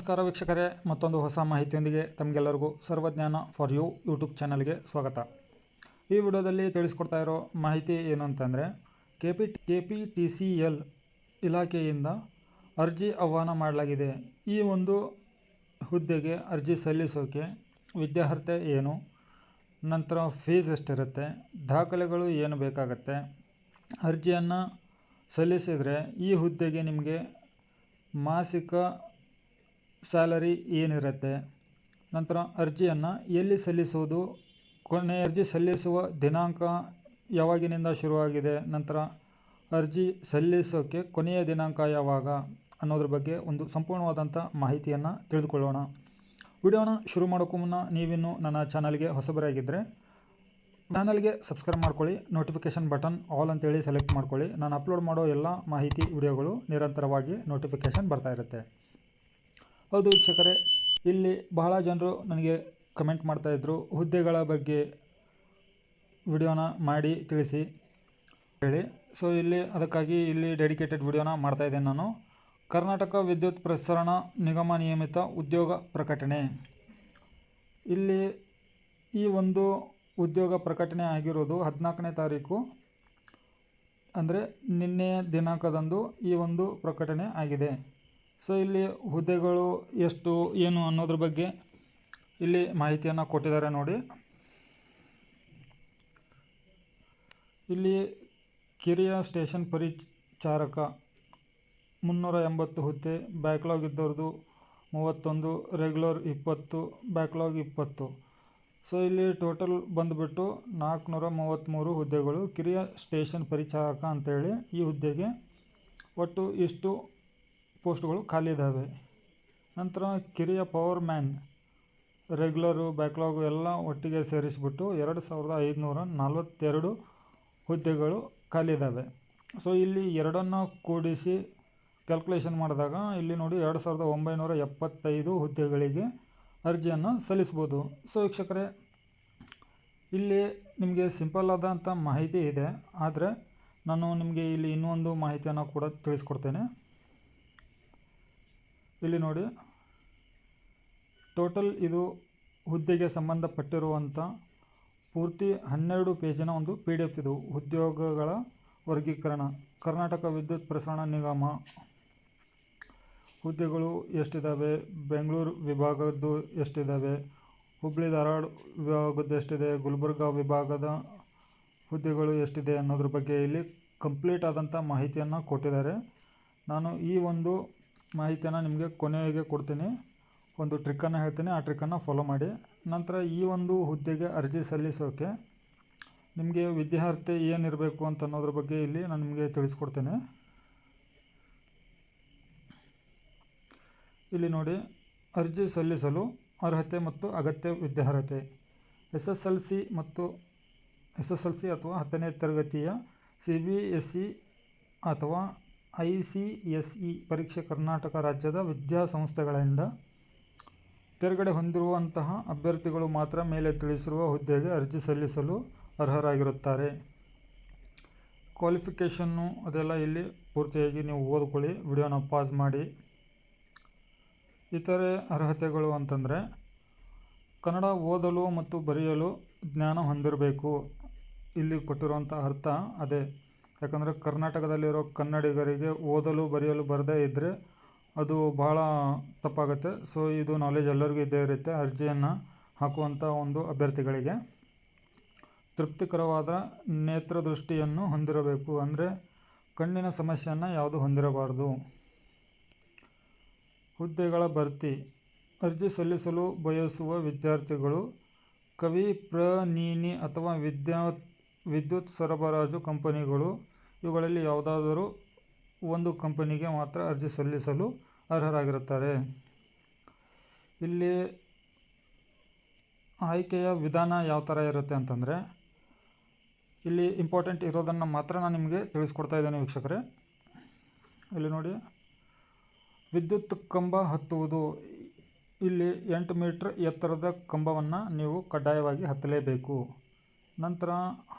ನಮಸ್ಕಾರ ವೀಕ್ಷಕರೇ, ಮತ್ತೊಂದು ಹೊಸ ಮಾಹಿತಿಯೊಂದಿಗೆ ತಮಗೆಲ್ಲರಿಗೂ ಸರ್ವಜ್ಞಾನ ಫಾರ್ ಯು ಯೂಟ್ಯೂಬ್ ಚಾನಲ್ಗೆ ಸ್ವಾಗತ. ಈ ವಿಡಿಯೋದಲ್ಲಿ ತಿಳಿಸ್ಕೊಡ್ತಾ ಇರೋ ಮಾಹಿತಿ ಏನು ಅಂತಂದರೆ, KPTCL ಇಲಾಖೆಯಿಂದ ಅರ್ಜಿ ಆಹ್ವಾನ ಮಾಡಲಾಗಿದೆ. ಈ ಒಂದು ಹುದ್ದೆಗೆ ಅರ್ಜಿ ಸಲ್ಲಿಸೋಕೆ ವಿದ್ಯಾರ್ಹತೆ ಏನು, ನಂತರ ಫೀಸ್ ಎಷ್ಟಿರುತ್ತೆ, ದಾಖಲೆಗಳು ಏನು ಬೇಕಾಗತ್ತೆ, ಅರ್ಜಿಯನ್ನು ಸಲ್ಲಿಸಿದರೆ ಈ ಹುದ್ದೆಗೆ ನಿಮಗೆ ಮಾಸಿಕ ಸ್ಯಾಲರಿ ಏನಿರುತ್ತೆ, ನಂತರ ಅರ್ಜಿಯನ್ನು ಎಲ್ಲಿ ಸಲ್ಲಿಸುವುದು, ಅರ್ಜಿ ಸಲ್ಲಿಸುವ ದಿನಾಂಕ ಯಾವಾಗಿನಿಂದ ಶುರುವಾಗಿದೆ, ನಂತರ ಅರ್ಜಿ ಸಲ್ಲಿಸೋಕ್ಕೆ ಕೊನೆಯ ದಿನಾಂಕ ಯಾವಾಗ ಅನ್ನೋದ್ರ ಬಗ್ಗೆ ಒಂದು ಸಂಪೂರ್ಣವಾದಂಥ ಮಾಹಿತಿಯನ್ನು ತಿಳಿದುಕೊಳ್ಳೋಣ. ವಿಡಿಯೋನ ಶುರು ಮಾಡೋಕ್ಕೂ ಮುನ್ನ ನೀವಿನ್ನೂ ನನ್ನ ಚಾನಲ್ಗೆ ಹೊಸಬರಾಗಿದ್ದರೆ ಚಾನಲ್ಗೆ ಸಬ್ಸ್ಕ್ರೈಬ್ ಮಾಡ್ಕೊಳ್ಳಿ, ನೋಟಿಫಿಕೇಷನ್ ಬಟನ್ ಆಲ್ ಅಂತೇಳಿ ಸೆಲೆಕ್ಟ್ ಮಾಡ್ಕೊಳ್ಳಿ. ನಾನು ಅಪ್ಲೋಡ್ ಮಾಡೋ ಎಲ್ಲ ಮಾಹಿತಿ ವಿಡಿಯೋಗಳು ನಿರಂತರವಾಗಿ ನೋಟಿಫಿಕೇಷನ್ ಬರ್ತಾ ಇರುತ್ತೆ. ಹೌದು ವೀಕ್ಷಕರೇ, ಇಲ್ಲಿ ಬಹಳ ಜನರು ನನಗೆ ಕಮೆಂಟ್ ಮಾಡ್ತಾಯಿದ್ರು, ಹುದ್ದೆಗಳ ಬಗ್ಗೆ ವಿಡಿಯೋನ ಮಾಡಿ ತಿಳಿಸಿ ಹೇಳಿ. ಸೊ ಅದಕ್ಕಾಗಿ ಇಲ್ಲಿ ಡೆಡಿಕೇಟೆಡ್ ವಿಡಿಯೋನ ಮಾಡ್ತಾಯಿದ್ದೇನೆ ನಾನು. ಕರ್ನಾಟಕ ವಿದ್ಯುತ್ ಪ್ರಸರಣ ನಿಗಮ ನಿಯಮಿತ ಉದ್ಯೋಗ ಪ್ರಕಟಣೆ. ಇಲ್ಲಿ ಈ ಒಂದು ಉದ್ಯೋಗ ಪ್ರಕಟಣೆ ಆಗಿರೋದು 14ನೇ ತಾರೀಕು, ಅಂದರೆ ನಿನ್ನೆಯ ದಿನಾಂಕದಂದು ಈ ಒಂದು ಪ್ರಕಟಣೆ ಆಗಿದೆ. ಸೊ ಇಲ್ಲಿ ಹುದ್ದೆಗಳು ಎಷ್ಟು ಏನು ಅನ್ನೋದ್ರ ಬಗ್ಗೆ ಇಲ್ಲಿ ಮಾಹಿತಿಯನ್ನು ಕೊಟ್ಟಿದ್ದಾರೆ ನೋಡಿ. ಇಲ್ಲಿ ಕಿರಿಯ ಸ್ಟೇಷನ್ ಪರಿಚಾರಕ 380 ಹುದ್ದೆ, ಬ್ಯಾಕ್ಲಾಗ್ ಇದ್ದವ್ರದ್ದು 31, ರೆಗ್ಯುಲರ್ 20, ಬ್ಯಾಕ್ಲಾಗ್ 20. ಸೊ ಇಲ್ಲಿ ಟೋಟಲ್ ಬಂದುಬಿಟ್ಟು 433 ಹುದ್ದೆಗಳು ಕಿರಿಯ ಸ್ಟೇಷನ್ ಪರಿಚಾರಕ ಅಂತೇಳಿ ಈ ಹುದ್ದೆಗೆ ಒಟ್ಟು ಇಷ್ಟು ಪೋಸ್ಟ್ಗಳು ಖಾಲಿ ಇದ್ದಾವೆ. ನಂತರ ಕಿರಿಯ ಪವರ್ ಮ್ಯಾನ್ ರೆಗ್ಯುಲರು ಬ್ಯಾಕ್ಲಾಗು ಎಲ್ಲ ಒಟ್ಟಿಗೆ ಸೇರಿಸಿಬಿಟ್ಟು 2542 ಹುದ್ದೆಗಳು ಖಾಲಿ ಇದ್ದಾವೆ. ಸೊ ಇಲ್ಲಿ ಎರಡನ್ನು ಕೂಡಿಸಿ ಕ್ಯಾಲ್ಕುಲೇಷನ್ ಮಾಡಿದಾಗ ಇಲ್ಲಿ ನೋಡಿ 2975 ಹುದ್ದೆಗಳಿಗೆ ಅರ್ಜಿಯನ್ನು ಸಲ್ಲಿಸ್ಬೋದು. ಸೊ ವೀಕ್ಷಕರೇ, ಇಲ್ಲಿ ನಿಮಗೆ ಸಿಂಪಲ್ ಆದಂಥ ಮಾಹಿತಿ ಇದೆ, ಆದರೆ ನಾನು ನಿಮಗೆ ಇಲ್ಲಿ ಇನ್ನೊಂದು ಮಾಹಿತಿಯನ್ನು ಕೂಡ ತಿಳಿಸ್ಕೊಡ್ತೇನೆ. ಇಲ್ಲಿ ನೋಡಿ, ಟೋಟಲ್ ಇದು ಹುದ್ದೆಗೆ ಸಂಬಂಧಪಟ್ಟಿರುವಂಥ ಪೂರ್ತಿ 12 ಪೇಜಿನ ಒಂದು PDF ಇದು. ಉದ್ಯೋಗಗಳ ವರ್ಗೀಕರಣ, ಕರ್ನಾಟಕ ವಿದ್ಯುತ್ ಪ್ರಸರಣ ನಿಗಮ ಹುದ್ದೆಗಳು ಎಷ್ಟಿದ್ದಾವೆ, ಬೆಂಗಳೂರು ವಿಭಾಗದ್ದು ಎಷ್ಟಿದ್ದಾವೆ, ಹುಬ್ಬಳ್ಳಿ ಧಾರವಾಡ ವಿಭಾಗದ್ದು ಎಷ್ಟಿದೆ, ಗುಲ್ಬರ್ಗ ವಿಭಾಗದ ಹುದ್ದೆಗಳು ಎಷ್ಟಿದೆ ಅನ್ನೋದ್ರ ಬಗ್ಗೆ ಇಲ್ಲಿ ಕಂಪ್ಲೀಟ್ ಆದಂಥ ಮಾಹಿತಿಯನ್ನು ಕೊಟ್ಟಿದ್ದಾರೆ. ನಾನು ಈ ಒಂದು ಮಾಹಿತಿಯನ್ನು ನಿಮಗೆ ಕೊನೆಗೆ ಕೊಡ್ತೀನಿ, ಒಂದು ಟ್ರಿಕ್ಕನ್ನು ಹೇಳ್ತೀನಿ, ಆ ಟ್ರಿಕ್ಕನ್ನು ಫಾಲೋ ಮಾಡಿ. ನಂತರ ಈ ಒಂದು ಹುದ್ದೆಗೆ ಅರ್ಜಿ ಸಲ್ಲಿಸೋಕೆ ನಿಮಗೆ ವಿದ್ಯಾರ್ಹತೆ ಏನಿರಬೇಕು ಅಂತ ಅನ್ನೋದ್ರ ಬಗ್ಗೆ ಇಲ್ಲಿ ನಾನು ನಿಮಗೆ ತಿಳಿಸ್ಕೊಡ್ತೇನೆ. ಇಲ್ಲಿ ನೋಡಿ, ಅರ್ಜಿ ಸಲ್ಲಿಸಲು ಅರ್ಹತೆ ಮತ್ತು ಅಗತ್ಯ ವಿದ್ಯಾರ್ಹತೆ. SSLC ಅಥವಾ 10ನೇ ತರಗತಿಯ CBSE ಅಥವಾ ICSE ಪರೀಕ್ಷೆ ಕರ್ನಾಟಕ ರಾಜ್ಯದ ವಿದ್ಯಾಸಂಸ್ಥೆಗಳಿಂದ ತೇರ್ಗಡೆ ಹೊಂದಿರುವಂತಹ ಅಭ್ಯರ್ಥಿಗಳು ಮಾತ್ರ ಮೇಲೆ ತಿಳಿಸಿರುವ ಹುದ್ದೆಗೆ ಅರ್ಜಿ ಸಲ್ಲಿಸಲು ಅರ್ಹರಾಗಿರುತ್ತಾರೆ. ಕ್ವಾಲಿಫಿಕೇಷನ್ನು ಅದೆಲ್ಲ ಇಲ್ಲಿ ಪೂರ್ತಿಯಾಗಿ ನೀವು ಓದ್ಕೊಳ್ಳಿ, ವಿಡಿಯೋನ ಪಾಸ್ ಮಾಡಿ. ಇತರೆ ಅರ್ಹತೆಗಳು ಅಂತಂದರೆ ಕನ್ನಡ ಓದಲು ಮತ್ತು ಬರೆಯಲು ಜ್ಞಾನ ಹೊಂದಿರಬೇಕು. ಇಲ್ಲಿ ಕೊಟ್ಟಿರುವಂಥ ಅರ್ಥ ಅದೇ, ಯಾಕಂದರೆ ಕರ್ನಾಟಕದಲ್ಲಿರೋ ಕನ್ನಡಿಗರಿಗೆ ಓದಲು ಬರೆಯಲು ಬರದೇ ಇದ್ದರೆ ಅದು ಭಾಳ ತಪ್ಪಾಗುತ್ತೆ. ಸೊ ಇದು ನಾಲೆಜ್ ಎಲ್ಲರಿಗೂ ಇದ್ದೇ ಇರುತ್ತೆ. ಅರ್ಜಿಯನ್ನು ಹಾಕುವಂಥ ಒಂದು ಅಭ್ಯರ್ಥಿಗಳಿಗೆ ತೃಪ್ತಿಕರವಾದ ನೇತ್ರದೃಷ್ಟಿಯನ್ನು ಹೊಂದಿರಬೇಕು, ಅಂದರೆ ಕಣ್ಣಿನ ಸಮಸ್ಯೆಯನ್ನು ಯಾವುದು ಹೊಂದಿರಬಾರ್ದು. ಹುದ್ದೆಗಳ ಭರ್ತಿ. ಅರ್ಜಿ ಸಲ್ಲಿಸಲು ಬಯಸುವ ವಿದ್ಯಾರ್ಥಿಗಳು ಕವಿ, ಪ್ರನಿನಿ ಅಥವಾ ವಿದ್ಯುತ್ ಸರಬರಾಜು ಕಂಪನಿಗಳು ಇವುಗಳಲ್ಲಿ ಯಾವುದಾದರೂ ಒಂದು ಕಂಪನಿಗೆ ಮಾತ್ರ ಅರ್ಜಿ ಸಲ್ಲಿಸಲು ಅರ್ಹರಾಗಿರುತ್ತಾರೆ. ಇಲ್ಲಿ ಆಯ್ಕೆಯ ವಿಧಾನ ಯಾವ ಥರ ಇರುತ್ತೆ ಅಂತಂದರೆ, ಇಲ್ಲಿ ಇಂಪಾರ್ಟೆಂಟ್ ಇರೋದನ್ನು ಮಾತ್ರ ನಾನು ನಿಮಗೆ ತಿಳಿಸ್ಕೊಡ್ತಾ ಇದ್ದೇನೆ ವೀಕ್ಷಕರೇ. ಇಲ್ಲಿ ನೋಡಿ, ವಿದ್ಯುತ್ ಕಂಬ ಹತ್ತುವುದು. ಇಲ್ಲಿ 8 ಮೀಟರ್ ಎತ್ತರದ ಕಂಬವನ್ನು ನೀವು ಕಡ್ಡಾಯವಾಗಿ ಹತ್ತಲೇಬೇಕು. ನಂತರ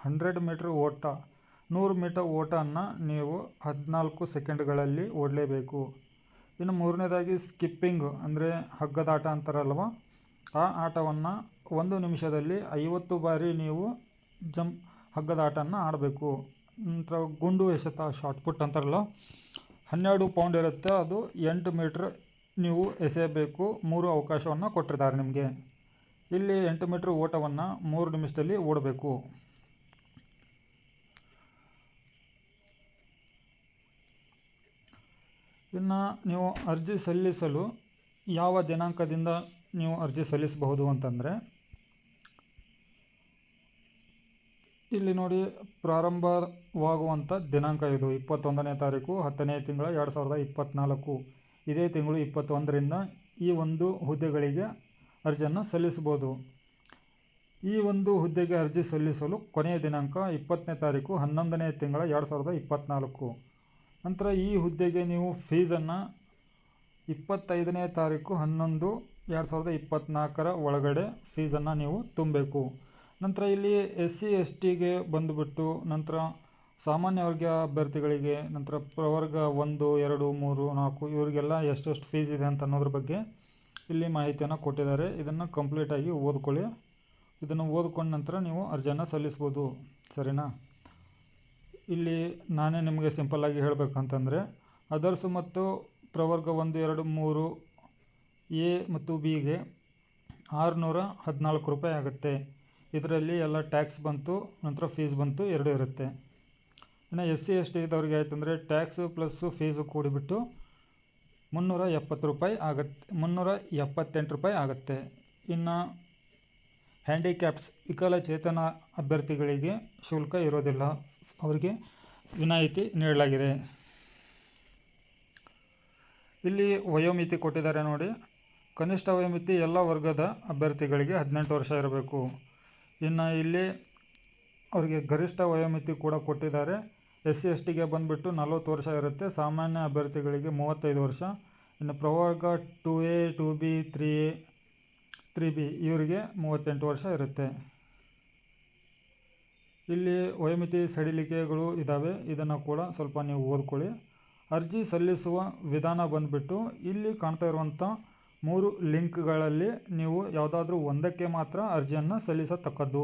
100 ಮೀಟರ್ ಓಟ, 100 ಮೀಟರ್ ಓಟವನ್ನು ನೀವು 14 ಸೆಕೆಂಡ್ಗಳಲ್ಲಿ ಓಡಲೇಬೇಕು. ಇನ್ನು ಮೂರನೇದಾಗಿ ಸ್ಕಿಪ್ಪಿಂಗ್ ಅಂದರೆ ಹಗ್ಗದಾಟ ಅಂತಾರಲ್ವ, ಆ ಆಟವನ್ನು 1 ನಿಮಿಷದಲ್ಲಿ 50 ಬಾರಿ ನೀವು ಹಗ್ಗದಾಟನ ಆಡಬೇಕು. ನಂತರ ಗುಂಡು ಎಸೆತ ಶಾರ್ಟ್ ಪುಟ್ ಅಂತಾರಲ್ಲ, 12 ಪೌಂಡ್ ಇರುತ್ತೆ, ಅದು 8 ಮೀಟ್ರ್ ನೀವು ಎಸೆಯಬೇಕು. 3 ಅವಕಾಶವನ್ನು ಕೊಟ್ಟಿರ್ತಾರೆ ನಿಮಗೆ. ಇಲ್ಲಿ 8 ಮೀಟ್ರ್ ಓಟವನ್ನು 3 ನಿಮಿಷದಲ್ಲಿ ಓಡಬೇಕು. ಇನ್ನು ನೀವು ಅರ್ಜಿ ಸಲ್ಲಿಸಲು ಯಾವ ದಿನಾಂಕದಿಂದ ನೀವು ಅರ್ಜಿ ಸಲ್ಲಿಸಬಹುದು ಅಂತಂದರೆ, ಇಲ್ಲಿ ನೋಡಿ ಪ್ರಾರಂಭವಾಗುವಂಥ ದಿನಾಂಕ ಇದು 21ನೇ ತಾರೀಕು 10ನೇ ತಿಂಗಳ 2024. ಇದೇ ತಿಂಗಳು 21ರಿಂದ ಈ ಒಂದು ಹುದ್ದೆಗಳಿಗೆ ಅರ್ಜಿಯನ್ನು ಸಲ್ಲಿಸಬಹುದು. ಈ ಒಂದು ಹುದ್ದೆಗೆ ಅರ್ಜಿ ಸಲ್ಲಿಸಲು ಕೊನೆಯ ದಿನಾಂಕ 20ನೇ ತಾರೀಕು 11ನೇ ತಿಂಗಳ 2024. ನಂತರ ಈ ಹುದ್ದೆಗೆ ನೀವು ಫೀಸನ್ನು 25ನೇ ತಾರೀಕು 11 2024 ಒಳಗಡೆ ಫೀಸನ್ನು ನೀವು ತುಂಬಬೇಕು. ನಂತರ ಇಲ್ಲಿ SC STಗೆ ಬಂದುಬಿಟ್ಟು, ನಂತರ ಸಾಮಾನ್ಯ ವರ್ಗ ಅಭ್ಯರ್ಥಿಗಳಿಗೆ, ನಂತರ ಪ್ರವರ್ಗ 1, 2, 3, 4 ಇವರಿಗೆಲ್ಲ ಎಷ್ಟೆಷ್ಟು ಫೀಸ್ ಇದೆ ಅಂತ ಅನ್ನೋದ್ರ ಬಗ್ಗೆ ಇಲ್ಲಿ ಮಾಹಿತಿಯನ್ನು ಕೊಟ್ಟಿದ್ದಾರೆ. ಇದನ್ನು ಕಂಪ್ಲೀಟಾಗಿ ಓದ್ಕೊಳ್ಳಿ. ಇದನ್ನು ಓದ್ಕೊಂಡ ನಂತರ ನೀವು ಅರ್ಜಿಯನ್ನು ಸಲ್ಲಿಸ್ಬೋದು, ಸರಿನಾ. ಇಲ್ಲಿ ನಾನೇ ನಿಮಗೆ ಸಿಂಪಲ್ಲಾಗಿ ಹೇಳಬೇಕಂತಂದರೆ, ಅದರ್ಸು ಮತ್ತು ಪ್ರವರ್ಗ 1, 2, 3 A ಮತ್ತು Bಗೆ 614 ರೂಪಾಯಿ ಆಗುತ್ತೆ. ಇದರಲ್ಲಿ ಎಲ್ಲ ಟ್ಯಾಕ್ಸ್ ಬಂತು, ನಂತರ ಫೀಸ್ ಬಂತು, 2 ಇರುತ್ತೆ. ಇನ್ನು SC ST ಇದ್ದವ್ರಿಗೆ ಆಯ್ತಂದರೆ ಟ್ಯಾಕ್ಸು ಪ್ಲಸ್ಸು ಫೀಸು ಕೂಡಿಬಿಟ್ಟು 370 ರೂಪಾಯಿ ಆಗುತ್ತೆ, 378 ರೂಪಾಯಿ ಆಗುತ್ತೆ. ಇನ್ನು ಹ್ಯಾಂಡಿಕ್ಯಾಪ್ಸ್ ವಿಕಲಚೇತನ ಅಭ್ಯರ್ಥಿಗಳಿಗೆ ಶುಲ್ಕ ಇರೋದಿಲ್ಲ, ಅವರಿಗೆ ವಿನಾಯಿತಿ ನೀಡಲಾಗಿದೆ. ಇಲ್ಲಿ ವಯೋಮಿತಿ ಕೊಟ್ಟಿದ್ದಾರೆ ನೋಡಿ. ಕನಿಷ್ಠ ವಯೋಮಿತಿ ಎಲ್ಲ ವರ್ಗದ ಅಭ್ಯರ್ಥಿಗಳಿಗೆ 18 ವರ್ಷ ಇರಬೇಕು. ಇನ್ನು ಇಲ್ಲಿ ಅವರಿಗೆ ಗರಿಷ್ಠ ವಯೋಮಿತಿ ಕೂಡ ಕೊಟ್ಟಿದ್ದಾರೆ. SC STಗೆ ಬಂದುಬಿಟ್ಟು 40 ವರ್ಷ ಇರುತ್ತೆ, ಸಾಮಾನ್ಯ ಅಭ್ಯರ್ಥಿಗಳಿಗೆ 35 ವರ್ಷ. ಇನ್ನು ಪ್ರವರ್ಗ 2A 2B 3A 3B ಇವರಿಗೆ 38 ವರ್ಷ ಇರುತ್ತೆ. ಇಲ್ಲಿ ವಯೋಮಿತಿ ಸಡಿಲಿಕೆಗಳು ಇದ್ದಾವೆ, ಇದನ್ನು ಕೂಡ ಸ್ವಲ್ಪ ನೀವು ಓದ್ಕೊಳ್ಳಿ. ಅರ್ಜಿ ಸಲ್ಲಿಸುವ ವಿಧಾನ ಬಂದುಬಿಟ್ಟು ಇಲ್ಲಿ ಕಾಣ್ತಾ ಇರುವಂಥ 3 ಲಿಂಕ್ಗಳಲ್ಲಿ ನೀವು ಯಾವುದಾದ್ರೂ ಒಂದಕ್ಕೆ ಮಾತ್ರ ಅರ್ಜಿಯನ್ನು ಸಲ್ಲಿಸತಕ್ಕದ್ದು.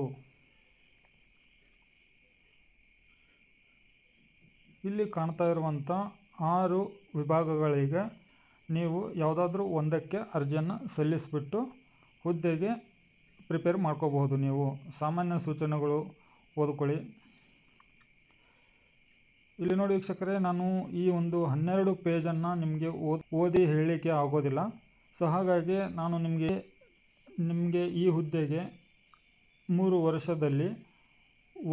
ಇಲ್ಲಿ ಕಾಣ್ತಾ ಇರುವಂಥ 6 ವಿಭಾಗಗಳಿಗೆ ನೀವು ಯಾವುದಾದ್ರೂ ಒಂದಕ್ಕೆ ಅರ್ಜಿಯನ್ನು ಸಲ್ಲಿಸಿಬಿಟ್ಟು ಹುದ್ದೆಗೆ ಪ್ರಿಪೇರ್ ಮಾಡ್ಕೋಬಹುದು. ನೀವು ಸಾಮಾನ್ಯ ಸೂಚನೆಗಳು ಓದ್ಕೊಳ್ಳಿ. ಇಲ್ಲಿ ನೋಡಿ ವೀಕ್ಷಕರೇ, ನಾನು ಈ ಒಂದು 12 ಪೇಜನ್ನು ನಿಮಗೆ ಓದಿ ಹೇಳಲಿಕ್ಕೆ ಆಗೋದಿಲ್ಲ. ಸೊ ಹಾಗಾಗಿ ನಾನು ನಿಮಗೆ ಈ ಹುದ್ದೆಗೆ 3 ವರ್ಷದಲ್ಲಿ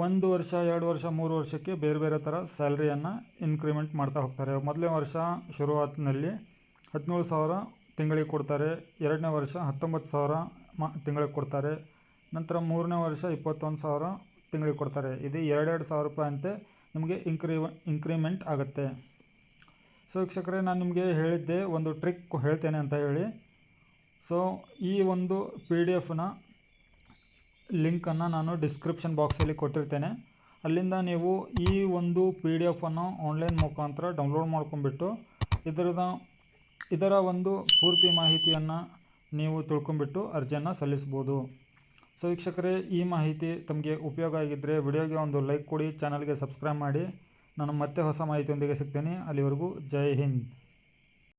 1 ವರ್ಷ 2 ವರ್ಷ 3 ವರ್ಷಕ್ಕೆ ಬೇರೆ ಬೇರೆ ಥರ ಸ್ಯಾಲ್ರಿಯನ್ನು ಇನ್ಕ್ರಿಮೆಂಟ್ ಮಾಡ್ತಾ ಹೋಗ್ತಾರೆ. ಮೊದಲನೇ ವರ್ಷ ಶುರುವಾತಿನಲ್ಲಿ 17,000 ತಿಂಗಳಿಗೆ ಕೊಡ್ತಾರೆ, 2ನೇ ವರ್ಷ 19,000 ತಿಂಗಳಿಗೆ ಕೊಡ್ತಾರೆ, ನಂತರ 3ನೇ ವರ್ಷ 21,000 ತಿಂಗಳಿಗೆ ಕೊಡ್ತಾರೆ. ಇದು 2,000 ರೂಪಾಯಿ ಅಂತೆ ನಿಮಗೆ ಇನ್ಕ್ರಿಮೆಂಟ್ ಆಗುತ್ತೆ. ಸೊ ವೀಕ್ಷಕರೇ, ನಾನು ನಿಮಗೆ ಹೇಳಿದ್ದೆ ಒಂದು ಟ್ರಿಕ್ ಹೇಳ್ತೇನೆ ಅಂತ ಹೇಳಿ. ಸೊ ಈ ಒಂದು PDF ಲಿಂಕನ್ನು ನಾನು ಡಿಸ್ಕ್ರಿಪ್ಷನ್ ಬಾಕ್ಸಲ್ಲಿ ಕೊಟ್ಟಿರ್ತೇನೆ. ಅಲ್ಲಿಂದ ನೀವು ಈ ಒಂದು PDF ಆನ್ಲೈನ್ ಮುಖಾಂತರ ಡೌನ್ಲೋಡ್ ಮಾಡ್ಕೊಂಡ್ಬಿಟ್ಟು ಇದರ ಒಂದು ಪೂರ್ತಿ ಮಾಹಿತಿಯನ್ನು ನೀವು ತಿಳ್ಕೊಂಬಿಟ್ಟು ಅರ್ಜಿಯನ್ನು ಸಲ್ಲಿಸ್ಬೋದು. ಸೊ ವೀಕ್ಷಕರೇ, ಈ ಮಾಹಿತಿ ತಮಗೆ ಉಪಯೋಗ ಆಗಿದ್ದರೆ ವಿಡಿಯೋಗೆ ಒಂದು ಲೈಕ್ ಕೊಡಿ, ಚಾನಲ್ಗೆ ಸಬ್ಸ್ಕ್ರೈಬ್ ಮಾಡಿ. ನಾನು ಮತ್ತೆ ಹೊಸ ಮಾಹಿತಿಯೊಂದಿಗೆ ಸಿಗ್ತೇನೆ. ಅಲ್ಲಿವರೆಗೂ ಜೈ ಹಿಂದ್.